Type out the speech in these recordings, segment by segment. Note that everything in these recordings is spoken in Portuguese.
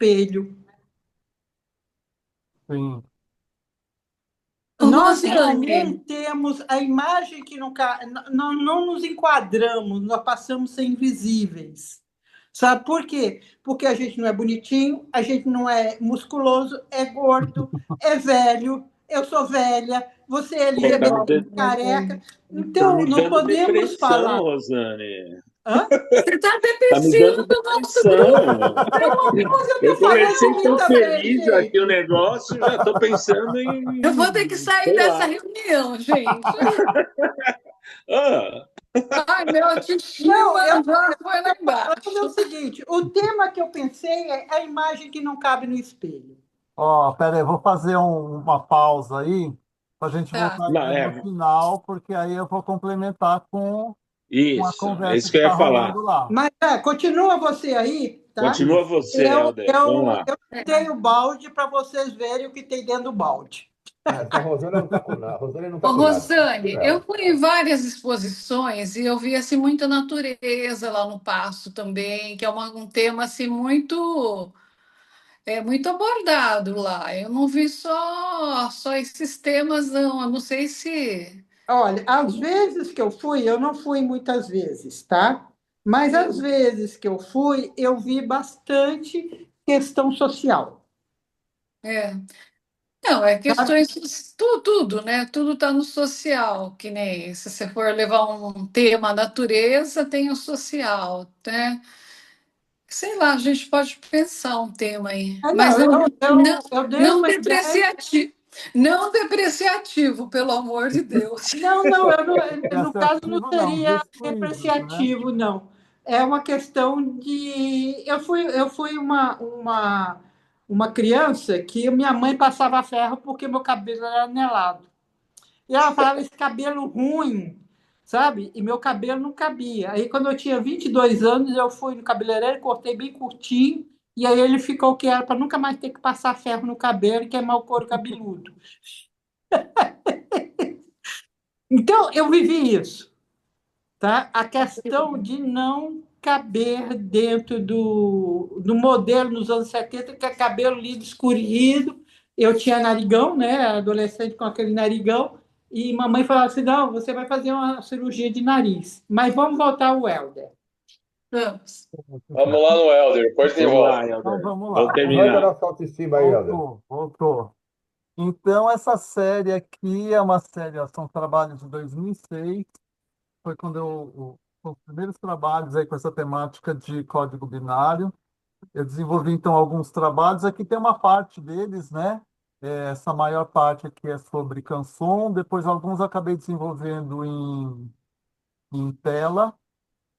espelho. Sim. Ô, Nós Rosane, não temos a imagem que não nos enquadramos, nós passamos a ser invisíveis. Sabe por quê? Porque a gente não é bonitinho, a gente não é musculoso, é gordo, é velho, eu sou velha, você, Pô, Elizabeth, é careca. tá Então, me não dando podemos depressão, falar. Rosane. Hã? você está Tá me depressivo dando do nosso grupo. depressão. Mas eu Eu estou falando comecei de mim tão também, feliz aqui o gente. negócio, já tô pensando Eu vou ter que em, sair sei dessa lá. reunião, gente. Ah, Ai, meu Não, autoestima já foi lá falando é o embaixo. seguinte: o tema que eu pensei é a imagem que não cabe no espelho. Ó, pera aí, vou fazer uma pausa aí para a gente Tá. voltar não, aqui no final, porque aí eu vou complementar com a isso, é conversa isso que que eu está ia falar. rolando lá. Mas continua você aí, tá? Continua Isso. você, Eu, Helder. Vamos eu, lá. eu tenho o balde para vocês verem o que tem dentro do balde. Essa Rosana não está com nada. Rosana não Ô, está com nada. Deixa Rosane, eu ela. fui em várias exposições e eu vi assim, muita natureza lá no Paço também, que é um tema assim, muito abordado lá. Eu não vi só esses temas, não. Eu não sei se. Olha, às vezes que eu não fui muitas vezes, tá? Mas às vezes que eu fui, eu vi bastante questão social. É. Não, é Sabe? questões, tudo, né? Tudo está no social, que nem se você for levar um tema natureza, tem o social, né? Sei lá, a gente pode pensar um tema aí, mas Não, não, não, eu dei não uma ideia. depreciativo, não depreciativo, pelo amor de Deus. Não, no caso não Associativo não, seria descuido, né? depreciativo, não. É uma questão de. Eu fui uma criança que minha mãe passava ferro porque meu cabelo era anelado. E ela falava esse cabelo ruim, sabe? E meu cabelo não cabia. Aí, quando eu tinha 22 anos, eu fui no cabeleireiro, cortei bem curtinho, e aí ele ficou o que era para nunca mais ter que passar ferro no cabelo e queimar o couro cabeludo. Então, eu vivi isso. Tá? A questão de não caber dentro do modelo nos anos 70, que é cabelo liso escorrido. Eu tinha narigão, né? Adolescente com aquele narigão. E mamãe falava assim: não, você vai fazer uma cirurgia de nariz. Mas vamos voltar ao Helder. Vamos. Vamos lá no Helder, depois de Vamos lá, volta. Então Helder. vamos Vamos lá. Arranca terminar. nossa autoestima aí, Helder. Voltou. Então, essa série aqui é uma série, ó, são trabalhos de 2006, foi quando os primeiros trabalhos aí com essa temática de código binário. Eu desenvolvi, então, alguns trabalhos. Aqui tem uma parte deles, né? Essa maior parte aqui é sobre canção, depois alguns eu acabei desenvolvendo em tela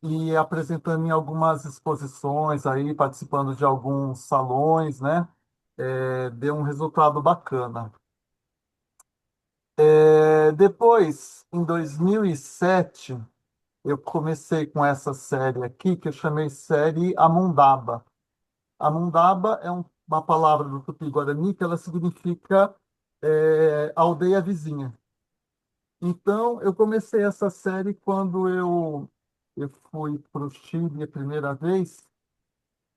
e apresentando em algumas exposições aí, participando de alguns salões, né? Deu um resultado bacana. Depois, em 2007, eu comecei com essa série aqui, que eu chamei série Amundaba. Amundaba é uma palavra do Tupi-Guarani que ela significa aldeia vizinha. Então, eu comecei essa série quando eu fui para o Chile a primeira vez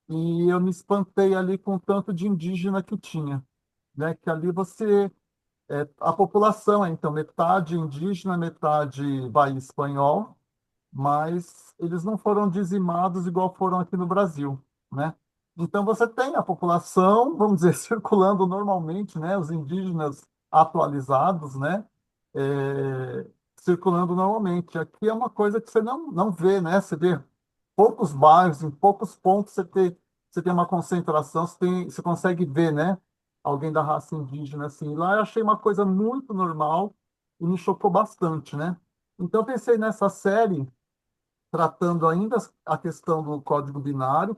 e eu me espantei ali com o tanto de indígena que tinha, né? Que ali a população é então metade indígena, metade vai espanhol, mas eles não foram dizimados igual foram aqui no Brasil, né? Então você tem a população, vamos dizer, circulando normalmente, né? Os indígenas atualizados, né? É, circulando normalmente. Aqui é uma coisa que você não vê, né? Você vê poucos bairros, em poucos pontos você tem uma concentração, você consegue ver, né? Alguém da raça indígena assim. Lá eu achei uma coisa muito normal e me chocou bastante, né? Então eu pensei nessa série tratando ainda a questão do código binário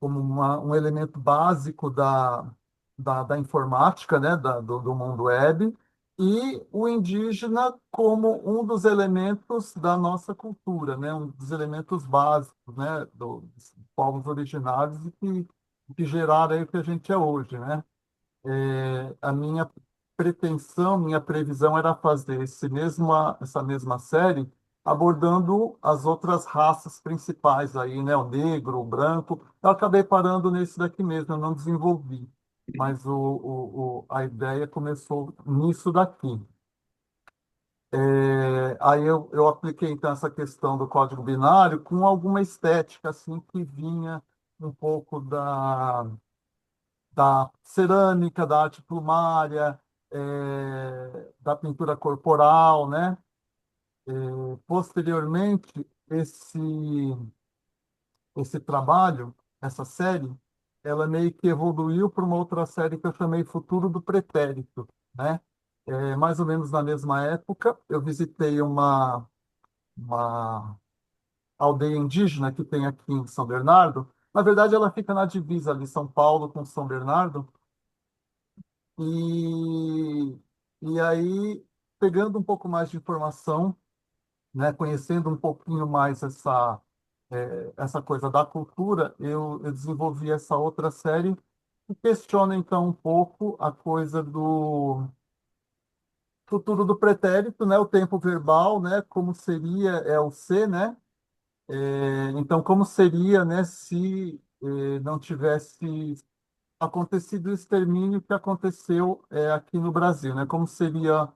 um elemento básico da informática, né, do mundo web, e o indígena como um dos elementos da nossa cultura, né, um dos elementos básicos, né, dos povos originários que geraram aí o que a gente é hoje, né? A minha pretensão, minha previsão era fazer essa mesma série abordando as outras raças principais aí, né? O negro, o branco. Eu acabei parando nesse daqui mesmo, eu não desenvolvi. Mas a ideia começou nisso daqui. Aí eu apliquei então essa questão do código binário com alguma estética assim que vinha um pouco da cerâmica, da arte plumária, da pintura corporal, né? Posteriormente, esse trabalho, essa série, ela meio que evoluiu para uma outra série que eu chamei Futuro do Pretérito, né? Mais ou menos na mesma época, eu visitei uma aldeia indígena que tem aqui em São Bernardo. Na verdade, ela fica na divisa de São Paulo com São Bernardo. E, e aí, pegando um pouco mais de informação, né, conhecendo um pouquinho mais essa coisa da cultura, eu desenvolvi essa outra série que questiona, então, um pouco a coisa do futuro do pretérito, né, o tempo verbal, né, como seria, o ser, né? Então, como seria, né, se não tivesse acontecido o extermínio que aconteceu aqui no Brasil, né? Como seria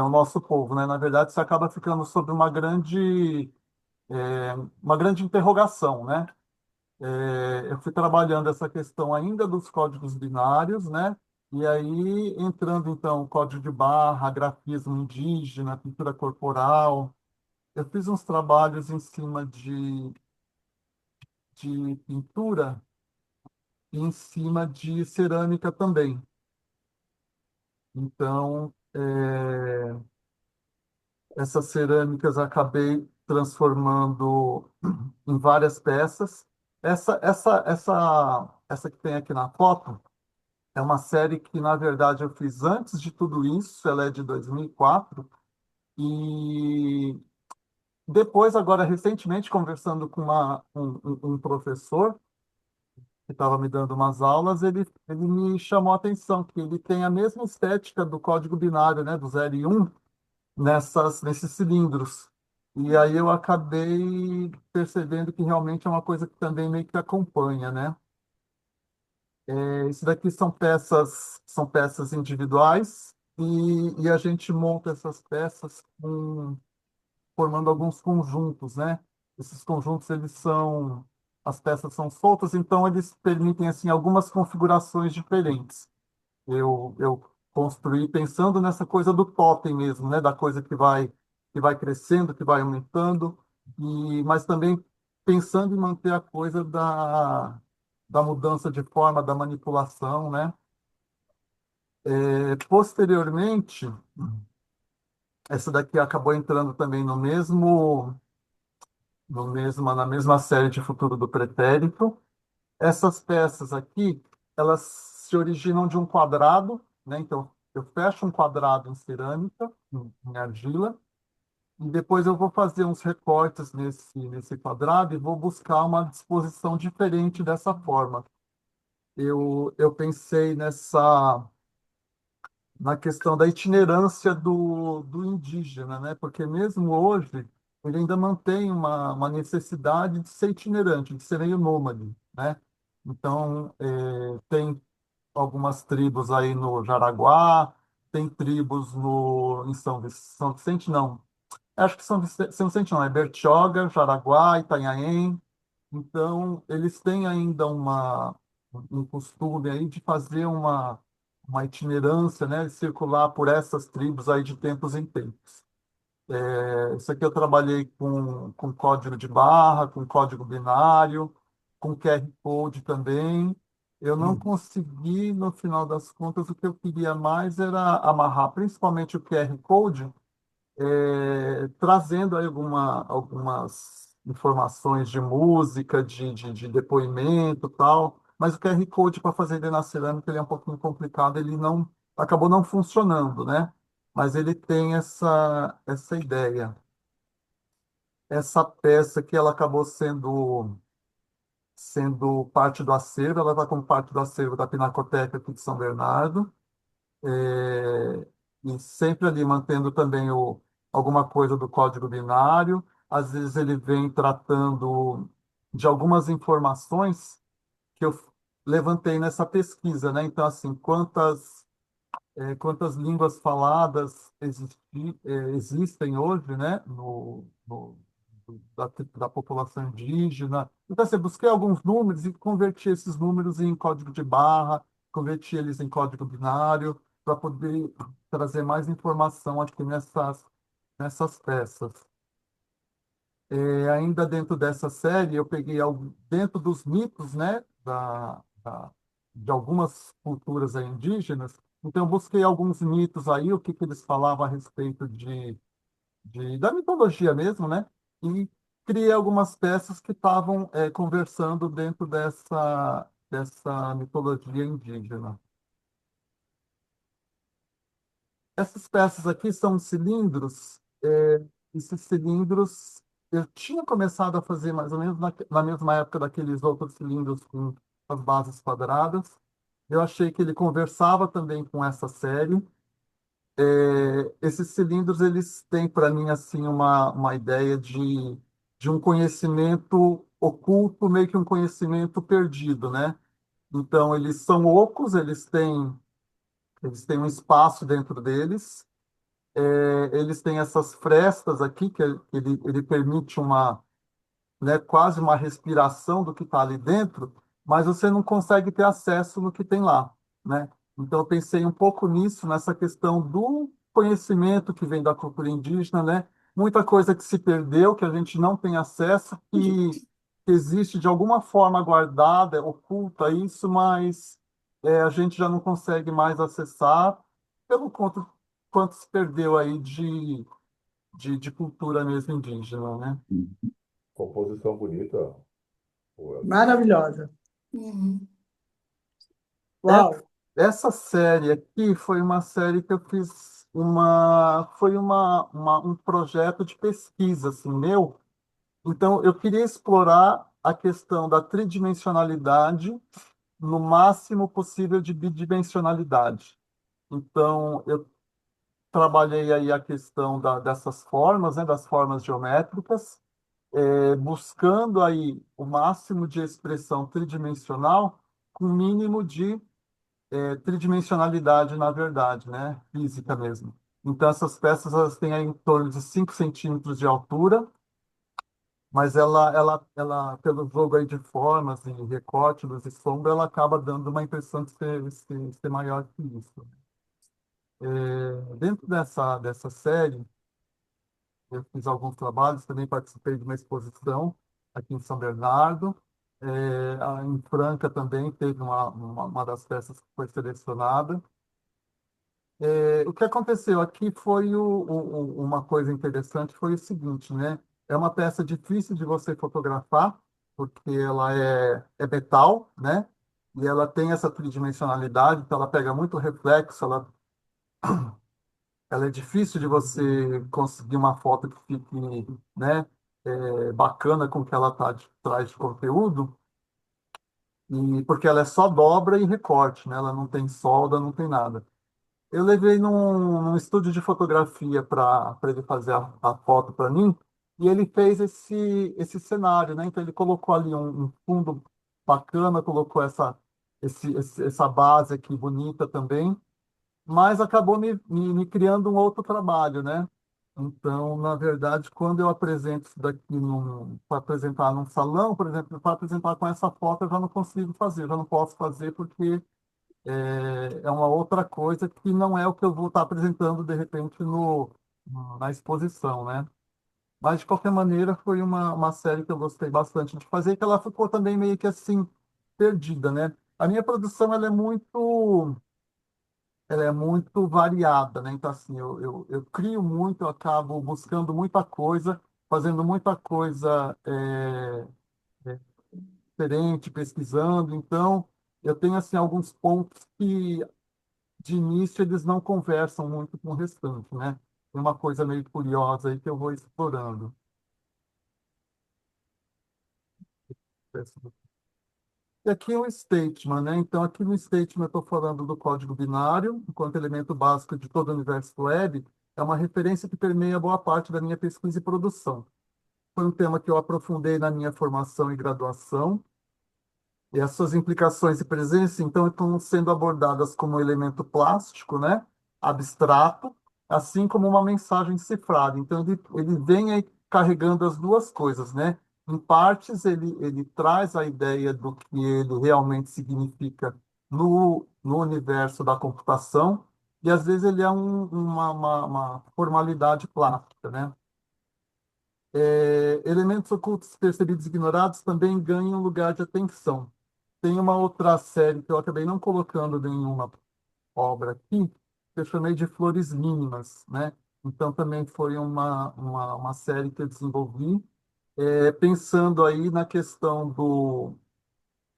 o nosso povo, né? Na verdade, isso acaba ficando sobre uma grande interrogação, né? Eu fui trabalhando essa questão ainda dos códigos binários, né? E aí entrando então código de barra, grafismo indígena, pintura corporal. Eu fiz uns trabalhos em cima de pintura e em cima de cerâmica também. Então, essas cerâmicas acabei transformando em várias peças. Essa que tem aqui na foto é uma série que, na verdade, eu fiz antes de tudo isso. Ela é de 2004. E depois, agora, recentemente, conversando com um professor que estava me dando umas aulas, ele me chamou a atenção que ele tem a mesma estética do código binário, né, do 0 e 1, nesses cilindros. E aí eu acabei percebendo que realmente é uma coisa que também meio que acompanha, né? Isso daqui são peças individuais e a gente monta essas peças formando alguns conjuntos, né? Esses conjuntos, as peças são soltas, então eles permitem, assim, algumas configurações diferentes. Eu construí pensando nessa coisa do totem mesmo, né? Da coisa que vai crescendo, que vai aumentando, mas também pensando em manter a coisa da mudança de forma, da manipulação, né? Posteriormente, essa daqui acabou entrando também na mesma série de Futuro do Pretérito. Essas peças aqui, elas se originam de um quadrado, né? Então, eu fecho um quadrado em cerâmica, em argila, e depois eu vou fazer uns recortes nesse quadrado e vou buscar uma disposição diferente dessa forma. Eu pensei na questão da itinerância do indígena, né? Porque mesmo hoje ele ainda mantém uma necessidade de ser itinerante, de ser meio nômade, né? Então, tem algumas tribos aí no Jaraguá, tem tribos em São Vicente, não. Acho que São Vicente não, é Bertioga, Jaraguá, Itanhaém. Então, eles têm ainda um costume aí de fazer uma itinerância, né, de circular por essas tribos aí de tempos em tempos. Isso aqui eu trabalhei com código de barra, com código binário, com QR Code também. Eu não consegui, no final das contas, o que eu queria mais era amarrar principalmente o QR Code, trazendo aí algumas informações de música, de depoimento e tal, mas o QR Code para fazer ele na cerâmica ele é um pouquinho complicado, ele não acabou não funcionando, né? Mas ele tem essa ideia. Essa peça que ela acabou sendo parte do acervo, ela está como parte do acervo da Pinacoteca aqui de São Bernardo, e sempre ali mantendo também alguma coisa do código binário, às vezes ele vem tratando de algumas informações que eu levantei nessa pesquisa, né? Então, assim, quantas línguas faladas existem hoje, né, da população indígena. Então, assim, eu busquei alguns números e converti esses números em código de barra, converti eles em código binário, para poder trazer mais informação aqui nessas peças. Ainda dentro dessa série, eu peguei algo dentro dos mitos, né, de algumas culturas aí indígenas. Então, eu busquei alguns mitos aí, o que, que eles falavam a respeito da mitologia mesmo, né? E criei algumas peças que estavam conversando dentro dessa mitologia indígena. Essas peças aqui são cilindros. Esses cilindros eu tinha começado a fazer mais ou menos na mesma época daqueles outros cilindros com as bases quadradas. Eu achei que ele conversava também com essa série. Esses cilindros eles têm para mim assim uma ideia de um conhecimento oculto, meio que um conhecimento perdido, né? Então eles são ocos, eles têm um espaço dentro deles. Eles têm essas frestas aqui, que ele permite quase uma respiração do que está ali dentro, mas você não consegue ter acesso no que tem lá, né? Então, eu pensei um pouco nisso, nessa questão do conhecimento que vem da cultura indígena, né? Muita coisa que se perdeu, que a gente não tem acesso, que existe de alguma forma guardada, oculta isso, mas a gente já não consegue mais acessar pelo quanto se perdeu aí de cultura mesmo indígena, né? Composição bonita, o Helder. Maravilhosa. Uhum. Uau! Essa série aqui foi uma série que eu fiz um projeto de pesquisa assim, meu. Então, eu queria explorar a questão da tridimensionalidade no máximo possível de bidimensionalidade. Então, eu trabalhei aí a questão dessas formas, né, das formas geométricas, buscando aí o máximo de expressão tridimensional com o mínimo de tridimensionalidade, na verdade, né? Física mesmo. Então, essas peças elas têm aí em torno de 5 centímetros de altura, mas pelo jogo aí de formas e recorte, luz e sombra, ela acaba dando uma impressão de ser maior que isso. Dentro dessa série, eu fiz alguns trabalhos, também participei de uma exposição aqui em São Bernardo. Em Franca também teve uma das peças que foi selecionada. O que aconteceu aqui foi uma coisa interessante, foi o seguinte, né? É uma peça difícil de você fotografar, porque ela é metal, né? E ela tem essa tridimensionalidade, então ela pega muito reflexo, ela é difícil de você conseguir uma foto que fique, né, bacana com o que ela traz de conteúdo, e porque ela é só dobra e recorte, né? Ela não tem solda, não tem nada. Eu levei num estúdio de fotografia para ele fazer a foto para mim, e ele fez esse cenário, né? Então ele colocou ali um fundo bacana, colocou essa base aqui bonita também, mas acabou me criando um outro trabalho, né? Então, na verdade, quando eu apresento isso daqui para apresentar num salão, por exemplo, para apresentar com essa foto, eu já não consigo fazer, eu já não posso fazer porque é uma outra coisa que não é o que eu vou estar apresentando, de repente, na exposição, né? Mas, de qualquer maneira, foi uma série que eu gostei bastante de fazer, que ela ficou também meio que assim, perdida, né? A minha produção, ela é muito variada, né? Então, assim, eu crio muito, eu acabo buscando muita coisa, fazendo muita coisa diferente, pesquisando. Então, eu tenho, assim, alguns pontos que de início eles não conversam muito com o restante, né? Tem uma coisa meio curiosa aí que eu vou explorando. E aqui é o statement, né? Então, aqui no statement eu estou falando do código binário, enquanto elemento básico de todo o universo web. é uma referência que permeia boa parte da minha pesquisa e produção. Foi um tema que eu aprofundei na minha formação e graduação, e as suas implicações e presença, então, estão sendo abordadas como um elemento plástico, né, abstrato, assim como uma mensagem cifrada. Então, ele vem aí carregando as duas coisas, né? Em partes, ele traz a ideia do que ele realmente significa no universo da computação, e às vezes ele é uma formalidade plástica, né? Elementos ocultos percebidos e ignorados também ganham lugar de atenção. Tem uma outra série que eu acabei não colocando nenhuma obra aqui, que eu chamei de Flores Mínimas, né? Então também foi uma série que eu desenvolvi, pensando aí na questão do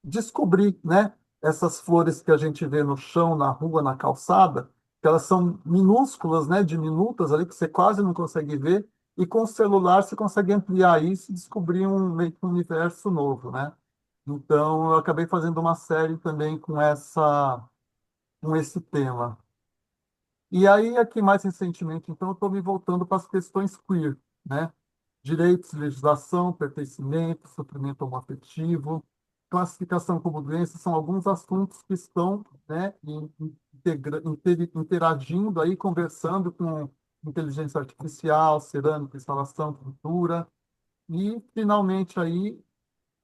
descobrir, né, essas flores que a gente vê no chão, na rua, na calçada, que elas são minúsculas, né, diminutas ali, que você quase não consegue ver, e com o celular você consegue ampliar isso e descobrir meio que um universo novo, né? Então, eu acabei fazendo uma série também com esse tema. E aí, aqui mais recentemente, então, eu estou me voltando para as questões queer, né? Direitos, legislação, pertencimento, sofrimento homoafetivo, classificação como doença, são alguns assuntos que estão, né, interagindo aí, conversando com inteligência artificial, cerâmica, instalação, pintura, e finalmente aí,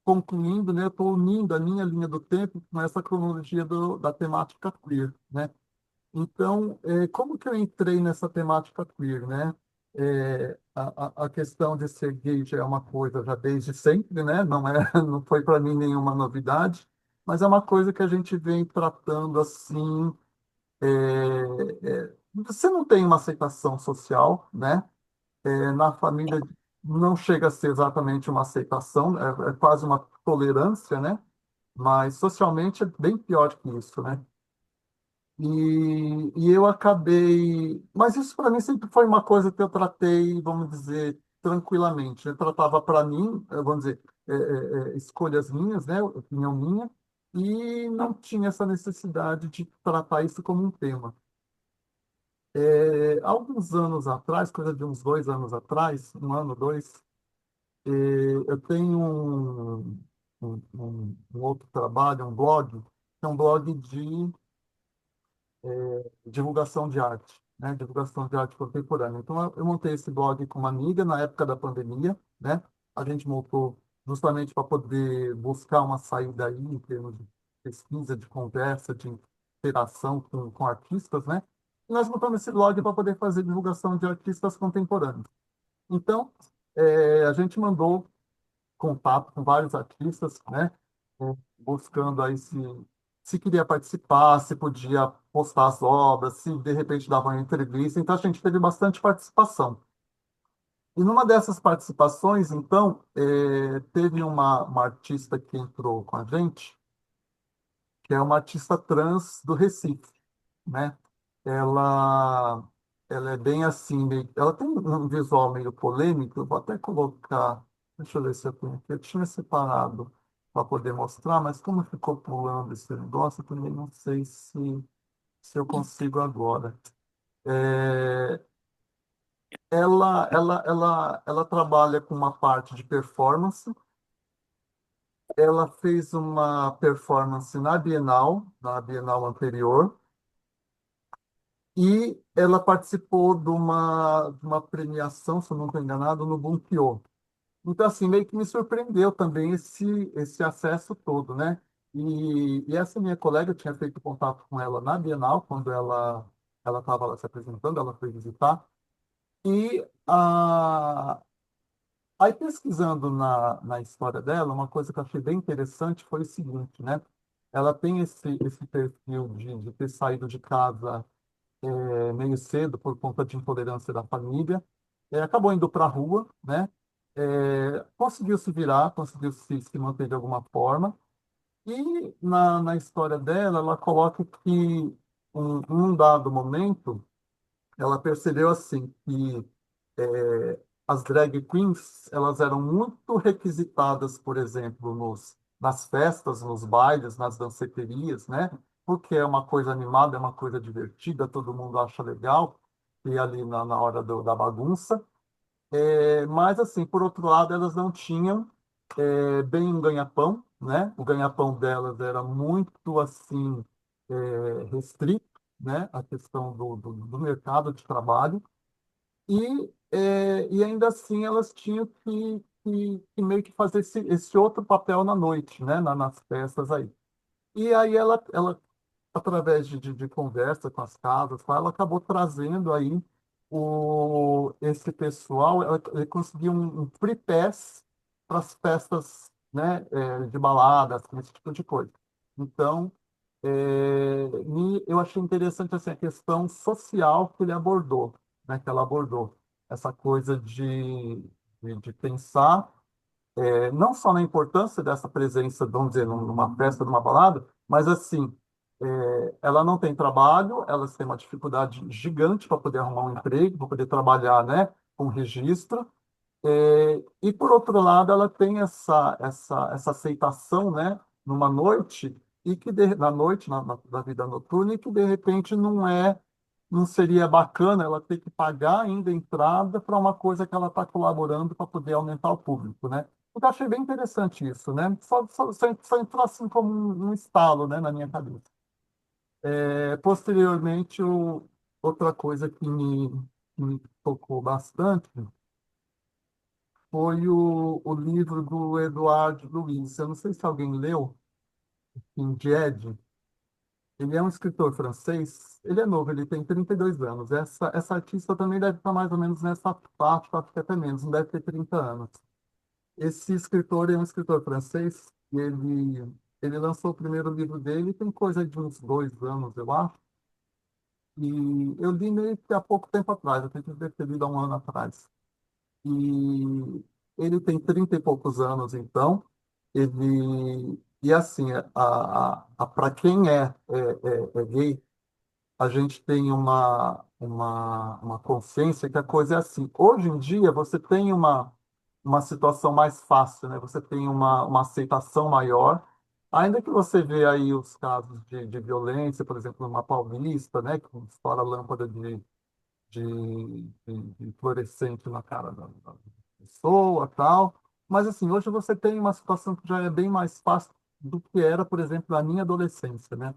concluindo, né, eu estou unindo a minha linha do tempo com essa cronologia da temática queer, né? Então, como que eu entrei nessa temática queer, né? A questão de ser gay já é uma coisa já desde sempre, né? Não é, não foi para mim nenhuma novidade, mas é uma coisa que a gente vem tratando assim. Você não tem uma aceitação social, né? Na família não chega a ser exatamente uma aceitação, é quase uma tolerância, né? Mas socialmente é bem pior que isso, né? E eu acabei. Mas isso para mim sempre foi uma coisa que eu tratei, vamos dizer, tranquilamente. Eu tratava para mim, vamos dizer, escolhas minhas, né, opinião minha, e não tinha essa necessidade de tratar isso como um tema. Alguns anos atrás, coisa de uns 2 anos atrás, um ano, dois, eu tenho um outro trabalho, um blog, que é um blog de divulgação de arte, né? Divulgação de arte contemporânea. Então, eu montei esse blog com uma amiga na época da pandemia, né? A gente montou justamente para poder buscar uma saída aí em termos de pesquisa, de conversa, de interação com artistas, né? E nós montamos esse blog para poder fazer divulgação de artistas contemporâneos. Então, a gente mandou contato com vários artistas, né? Buscando aí se queria participar, se podia postar as obras, se de repente dava uma entrevista. Então a gente teve bastante participação. E numa dessas participações, então, teve uma artista que entrou com a gente, que é uma artista trans do Recife, né? Ela, ela é bem assim, ela tem um visual meio polêmico, eu vou até colocar, deixa eu ver se eu tenho aqui, eu tinha separado para poder mostrar, mas como ficou pulando esse negócio, eu também não sei se eu consigo agora. É, ela trabalha com uma parte de performance, ela fez uma performance na Bienal anterior, e ela participou de uma premiação, se eu não estou enganado, no Bunkyo. Então, assim, meio que me surpreendeu também esse acesso todo, né? E essa minha colega, eu tinha feito contato com ela na Bienal, quando ela estava lá se apresentando, ela foi visitar. E aí, pesquisando na história dela, uma coisa que eu achei bem interessante foi o seguinte, né? Ela tem esse perfil de ter saído de casa meio cedo por conta de intolerância da família, acabou indo para a rua, né? Conseguiu se virar, conseguiu se manter de alguma forma, e na história dela, ela coloca que um dado momento, ela percebeu assim que as drag queens, elas eram muito requisitadas, por exemplo, nas festas, nos bailes, nas danceterias, né? Porque é uma coisa animada, é uma coisa divertida, todo mundo acha legal. ter ali na hora da bagunça. Mas, assim, por outro lado, elas não tinham bem um ganha-pão, né? O ganha-pão delas era muito, assim, restrito, né? A questão do mercado de trabalho. E ainda assim, elas tinham que meio que fazer esse outro papel na noite, né? Nas festas aí. E aí ela através de conversa com as casas, tá, ela acabou trazendo aí esse pessoal, ele conseguiu um free pass para as festas, né, de baladas, esse tipo de coisa. Então, eu achei interessante assim, a questão social que ele abordou, né, que ela abordou. Essa coisa de pensar não só na importância dessa presença, vamos dizer, numa festa, numa balada, mas assim, ela não tem trabalho, elas têm uma dificuldade gigante para poder arrumar um emprego, para poder trabalhar, né, com registro. E por outro lado, ela tem essa aceitação, né, numa noite e que na noite, na vida noturna, e que de repente não seria bacana ela ter que pagar ainda a entrada para uma coisa que ela está colaborando para poder aumentar o público, né? Eu achei bem interessante isso, né? Só entrou assim como um estalo, né, na minha cabeça. Posteriormente, outra coisa que me tocou bastante foi o livro do Eduardo Luiz. Eu não sei se alguém leu, em Died. Ele é um escritor francês. Ele é novo, ele tem 32 anos. Essa artista também deve estar mais ou menos nessa faixa, acho que até menos, não deve ter 30 anos. Esse escritor é um escritor francês. Ele lançou o primeiro livro dele tem coisa de uns 2 anos, eu acho. E eu li meio que há pouco tempo atrás, eu tenho que ter lido há um ano atrás. E ele tem 30 e poucos anos, então. E assim, para quem é gay, a gente tem uma consciência que a coisa é assim. Hoje em dia, você tem uma situação mais fácil, né? Você tem uma aceitação maior, ainda que você vê aí os casos de violência, por exemplo, numa Paulista, né? Que estoura a lâmpada de fluorescente na cara da pessoa, tal. Mas, assim, hoje você tem uma situação que já é bem mais fácil do que era, por exemplo, na minha adolescência, né?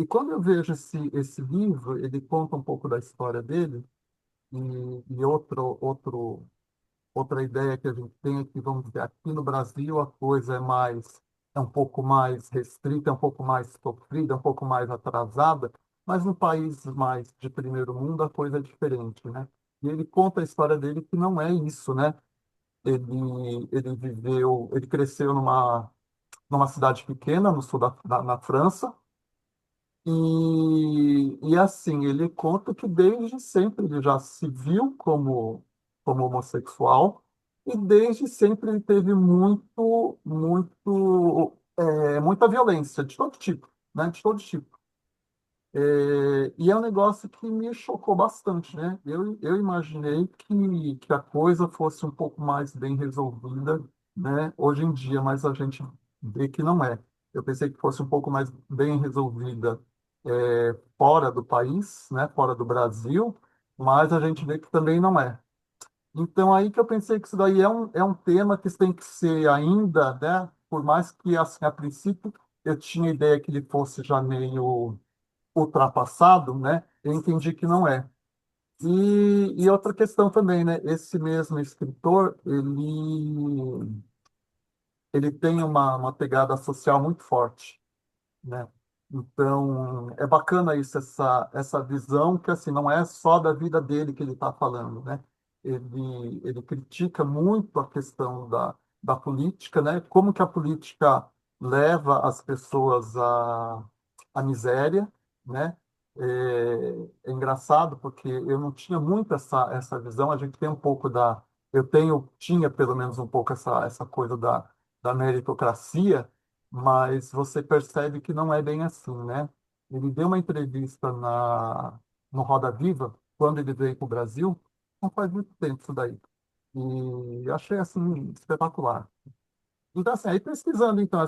Quando eu vejo esse livro, ele conta um pouco da história dele, e outra ideia que a gente tem é que, vamos dizer, aqui no Brasil a coisa é um pouco mais restrita, é um pouco mais sofrida, é um pouco mais atrasada, mas no país mais de primeiro mundo a coisa é diferente, né? E ele conta a história dele que não é isso, né? Ele cresceu numa cidade pequena no sul na França, e assim, ele conta que desde sempre ele já se viu como homossexual e desde sempre ele teve muita violência de todo tipo, né? De todo tipo. E é um negócio que me chocou bastante, né? Eu imaginei que a coisa fosse um pouco mais bem resolvida, né? Hoje em dia, mas a gente vê que não é. Eu pensei que fosse um pouco mais bem resolvida fora do país, né? Fora do Brasil, mas a gente vê que também não é. Então, aí que eu pensei que isso daí é um tema que tem que ser ainda, né? Por mais que, assim, a princípio, eu tinha ideia que ele fosse já meio ultrapassado, né? Eu entendi que não é. E outra questão também, né? Esse mesmo escritor, ele tem uma pegada social muito forte, né? Então, é bacana isso, essa visão que, assim, não é só da vida dele que ele está falando, né? Ele critica muito a questão da política, né? Como que a política leva as pessoas à miséria, né? É engraçado porque eu não tinha muito essa visão, a gente tem um pouco tinha pelo menos um pouco essa coisa da meritocracia, mas você percebe que não é bem assim, né? Ele deu uma entrevista no Roda Viva, quando ele veio para o Brasil, não faz muito tempo isso daí. E eu achei, assim, espetacular. Então, assim, aí pesquisando, então,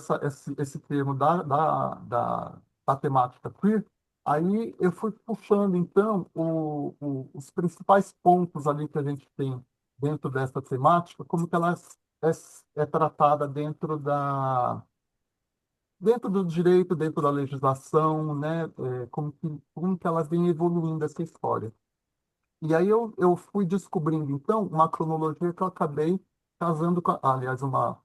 esse termo da temática queer, Aí eu fui puxando, então, os principais pontos ali que a gente tem dentro dessa temática, como que ela é tratada dentro do direito, dentro da legislação, né? Como que ela vem evoluindo essa história. E aí eu fui descobrindo, então, uma cronologia que eu acabei casando com, aliás, uma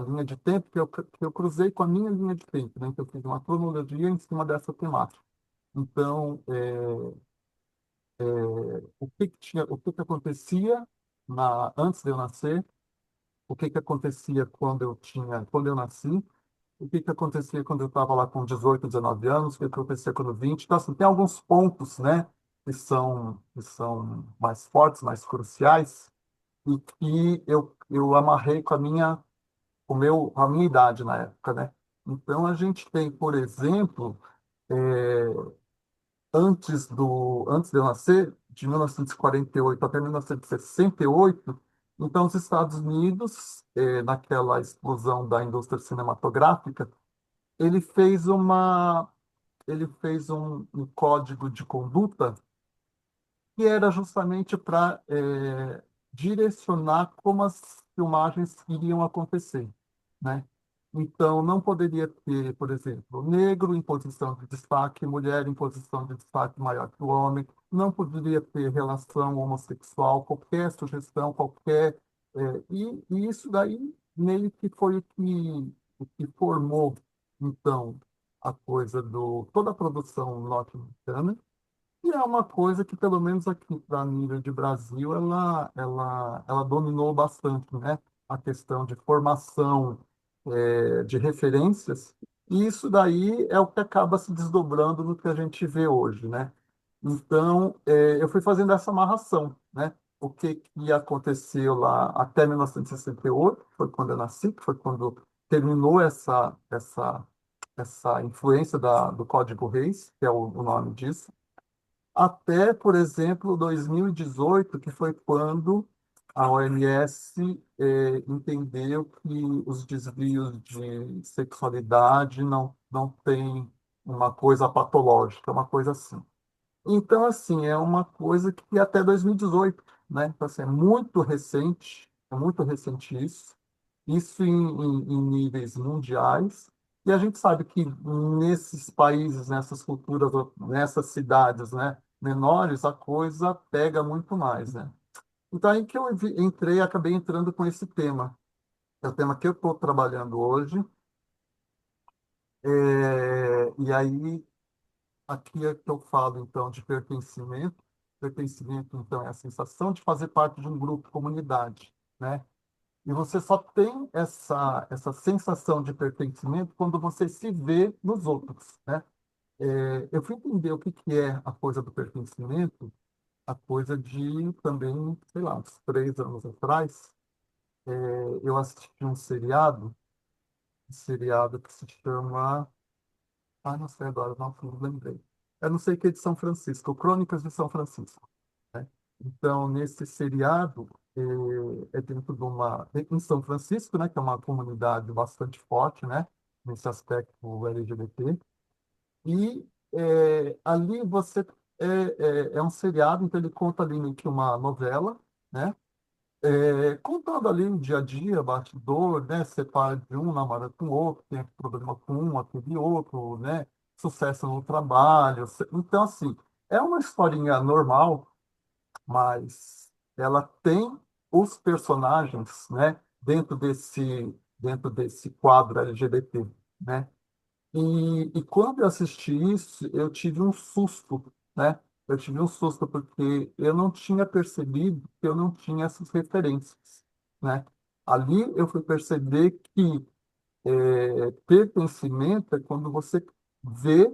linha de tempo que eu cruzei com a minha linha de tempo, né? Então, eu fiz uma cronologia em cima dessa temática. Então, o que que acontecia antes de eu nascer, o que que acontecia quando eu nasci, o que que acontecia quando eu estava lá com 18, 19 anos, o que acontecia quando 20. Então, assim, tem alguns pontos, né, que são mais fortes, mais cruciais, e que eu amarrei a minha idade na época, né? Então, a gente tem, por exemplo, é, antes de eu nascer, de 1948 até 1968, então os Estados Unidos, naquela explosão da indústria cinematográfica, ele fez um código de conduta que era justamente para direcionar como as filmagens iriam acontecer, né? Então, não poderia ter, por exemplo, negro em posição de destaque, mulher em posição de destaque maior que o homem, não poderia ter relação homossexual, qualquer sugestão, qualquer. E isso daí meio que foi o que formou, então, a coisa toda a produção norte-americana, e é uma coisa que, pelo menos aqui para nível de Brasil, ela dominou bastante, né? A questão de formação, de referências, e isso daí é o que acaba se desdobrando no que a gente vê hoje, né? Então, eu fui fazendo essa amarração, né? O que que aconteceu lá até 1968, que foi quando eu nasci, que foi quando terminou essa influência do Código Reis, que é o nome disso, até, por exemplo, 2018, que foi quando a OMS entendeu que os desvios de sexualidade não têm uma coisa patológica, uma coisa assim. Então, assim, é uma coisa que até 2018, né? Então, assim, é muito recente isso, em níveis mundiais, e a gente sabe que nesses países, nessas culturas, nessas cidades, né, menores, a coisa pega muito mais, né? Então, aí que eu entrei, acabei entrando com esse tema. É o tema que eu estou trabalhando hoje, e aí aqui é que eu falo, então, de pertencimento. Pertencimento, então, é a sensação de fazer parte de um grupo, comunidade, né? E você só tem essa sensação de pertencimento quando você se vê nos outros, né? Eu fui entender o que que é a coisa do pertencimento, a coisa de também, sei lá, uns 3 anos atrás, eu assisti um seriado que se chama. Ah, não sei agora, não lembrei. Eu não sei que é de São Francisco, Crônicas de São Francisco, né? Então, nesse seriado, é dentro de em São Francisco, né, que é uma comunidade bastante forte, né, nesse aspecto LGBT, e ali é um seriado, então ele conta ali meio que uma novela, né, contando ali o dia a dia, bastidor, né? Separa de um, namora com o outro, tem problema com um, aquele outro, né? Sucesso no trabalho. Então, assim, é uma historinha normal, mas ela tem os personagens, né? Dentro desse quadro LGBT, né? E quando eu assisti isso, eu tive um susto, né? Eu tive um susto porque eu não tinha percebido que eu não tinha essas referências, né? Ali eu fui perceber que pertencimento é quando você vê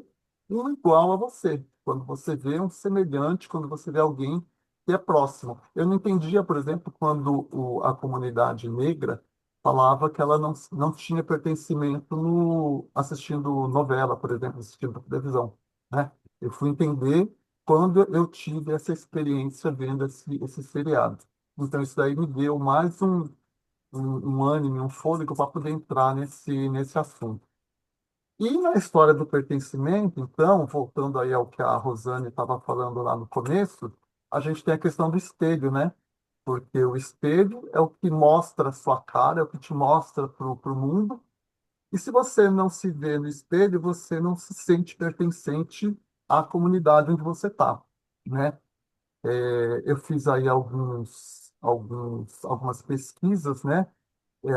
um igual a você, quando você vê um semelhante, quando você vê alguém que é próximo. Eu não entendia, por exemplo, quando a comunidade negra falava que ela não tinha pertencimento assistindo novela, por exemplo, assistindo televisão, né? Eu fui entender quando eu tive essa experiência vendo esse seriado. Então, isso daí me deu mais um ânimo, um fôlego para poder entrar nesse assunto. E na história do pertencimento, então, voltando aí ao que a Rosane estava falando lá no começo, a gente tem a questão do espelho, né? Porque o espelho é o que mostra a sua cara, é o que te mostra para o mundo. E se você não se vê no espelho, você não se sente pertencente à comunidade onde você está, né? Eu fiz aí algumas pesquisas, né?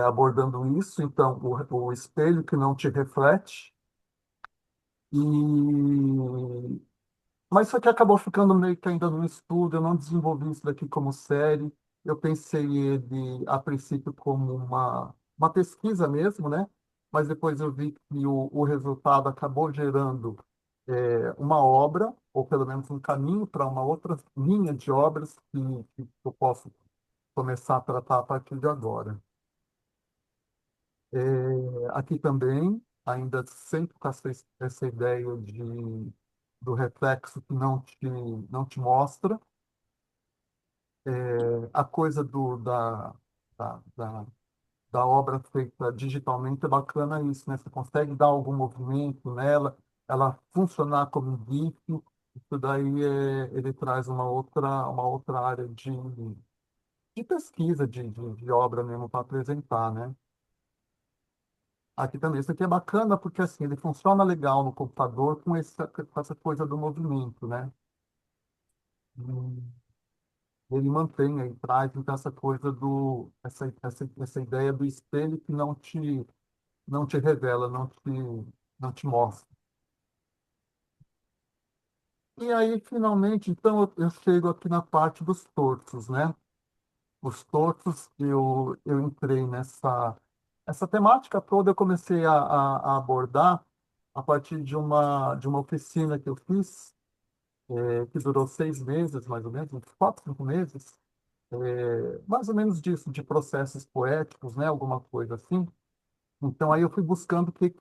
Abordando isso. Então, o espelho que não te reflete. E mas isso aqui acabou ficando meio que ainda no estudo, eu não desenvolvi isso daqui como série. Eu pensei ele, a princípio, como uma pesquisa mesmo, né? Mas depois eu vi que o resultado acabou gerando uma obra, ou pelo menos um caminho para uma outra linha de obras que eu posso começar a tratar a partir de agora. Aqui também, ainda sempre com essa ideia do reflexo que não te mostra, a coisa da, da, da obra feita digitalmente é bacana isso, né? Você consegue dar algum movimento nela, ela funcionar como um GIF, isso daí ele traz uma outra área de pesquisa, de obra mesmo para apresentar, né? Aqui também, isso aqui é bacana porque assim, ele funciona legal no computador com essa coisa do movimento, né? Hum, Ele mantém aí, traz então, essa coisa essa ideia do espelho que não te revela, não te mostra. E aí, finalmente, então, eu chego aqui na parte dos tortos, né? Os tortos, eu entrei essa temática toda, eu comecei a abordar a partir de uma oficina que eu fiz, que durou 6 meses, mais ou menos, uns 4, 5 meses, mais ou menos disso, de processos poéticos, né? Alguma coisa assim. Então, aí eu fui buscando o que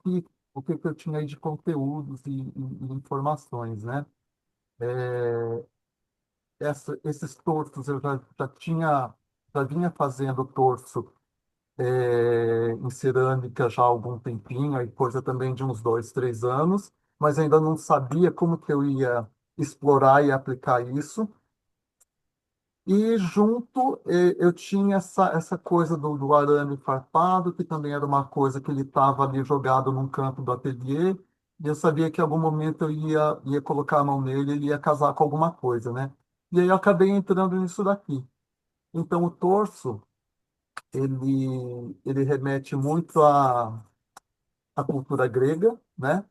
eu tinha aí de conteúdos e informações, né? Esses torsos eu já vinha fazendo torso em cerâmica já há algum tempinho, aí coisa também de uns 2, 3 anos, mas ainda não sabia como que eu ia explorar e aplicar isso. E junto eu tinha essa coisa do arame farpado, que também era uma coisa que ele estava ali jogado num canto do ateliê, e eu sabia que em algum momento eu ia colocar a mão nele, ele ia casar com alguma coisa, né? E aí eu acabei entrando nisso daqui. Então o torso, ele remete muito à cultura grega, né?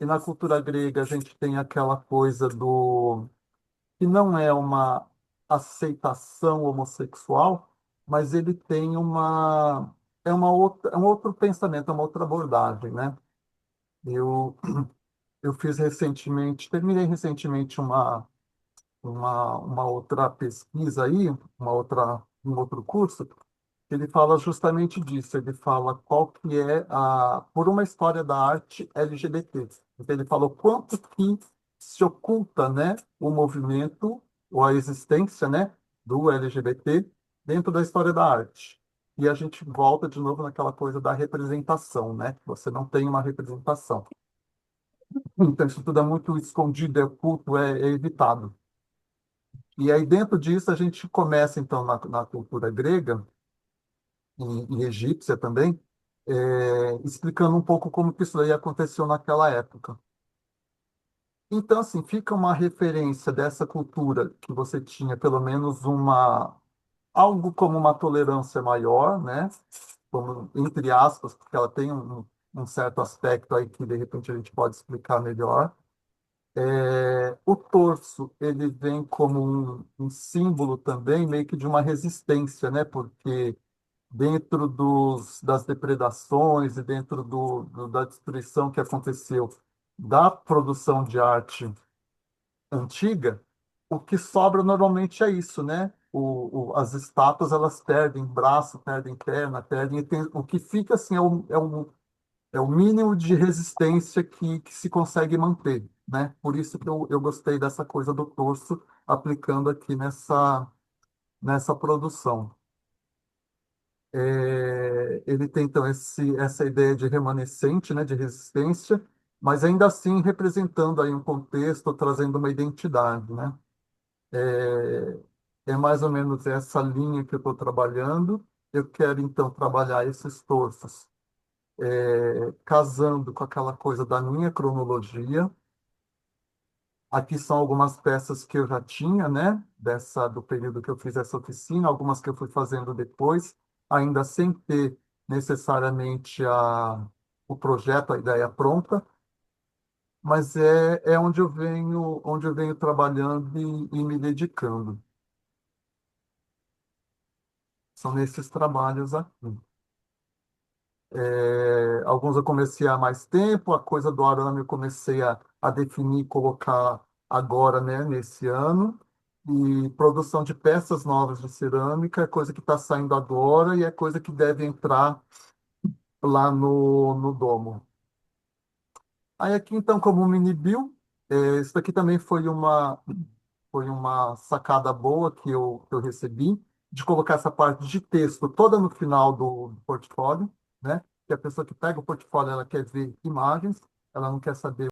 E na cultura grega a gente tem aquela coisa que não é uma aceitação homossexual, mas ele tem um outro pensamento, é uma outra abordagem, né? Eu, eu terminei recentemente uma outra pesquisa aí, um outro curso, que ele fala justamente disso. Ele fala qual que é por uma história da arte LGBT. Então, ele falou quanto que se oculta, né, o movimento ou a existência, né, do LGBT dentro da história da arte. E a gente volta de novo naquela coisa da representação, né? Você não tem uma representação. Então, isso tudo é muito escondido, é oculto, é evitado. E aí, dentro disso, a gente começa, então, na cultura grega e egípcia também, explicando um pouco como que isso aí aconteceu naquela época. Então, assim, fica uma referência dessa cultura que você tinha pelo menos algo como uma tolerância maior, né? Como, entre aspas, porque ela tem um certo aspecto aí que de repente a gente pode explicar melhor. O torso, ele vem como um símbolo também, meio que de uma resistência, né? Porque dentro das depredações e dentro da destruição que aconteceu da produção de arte antiga, o que sobra normalmente é isso, né? As estátuas, elas perdem braço, perdem perna, perdem, o que fica assim é o mínimo de resistência que se consegue manter, né? Por isso que eu gostei dessa coisa do torso aplicando aqui nessa produção. Ele tem, então, essa ideia de remanescente, né, de resistência, mas ainda assim representando aí um contexto, trazendo uma identidade, né? É mais ou menos essa linha que eu estou trabalhando. Eu quero, então, trabalhar esses torsos, casando com aquela coisa da minha cronologia. Aqui são algumas peças que eu já tinha, né, do período que eu fiz essa oficina, algumas que eu fui fazendo depois, ainda sem ter necessariamente o projeto, a ideia pronta, mas é onde eu venho trabalhando e me dedicando. São nesses trabalhos aqui. Alguns eu comecei há mais tempo, a coisa do arame eu comecei a definir, colocar agora, né, nesse ano. E produção de peças novas de cerâmica é coisa que está saindo agora e é coisa que deve entrar lá no domo. Aí aqui, então, como um mini bill, isso daqui também foi uma sacada boa que eu recebi, de colocar essa parte de texto toda no final do portfólio, né? Que a pessoa que pega o portfólio, ela quer ver imagens, ela não quer saber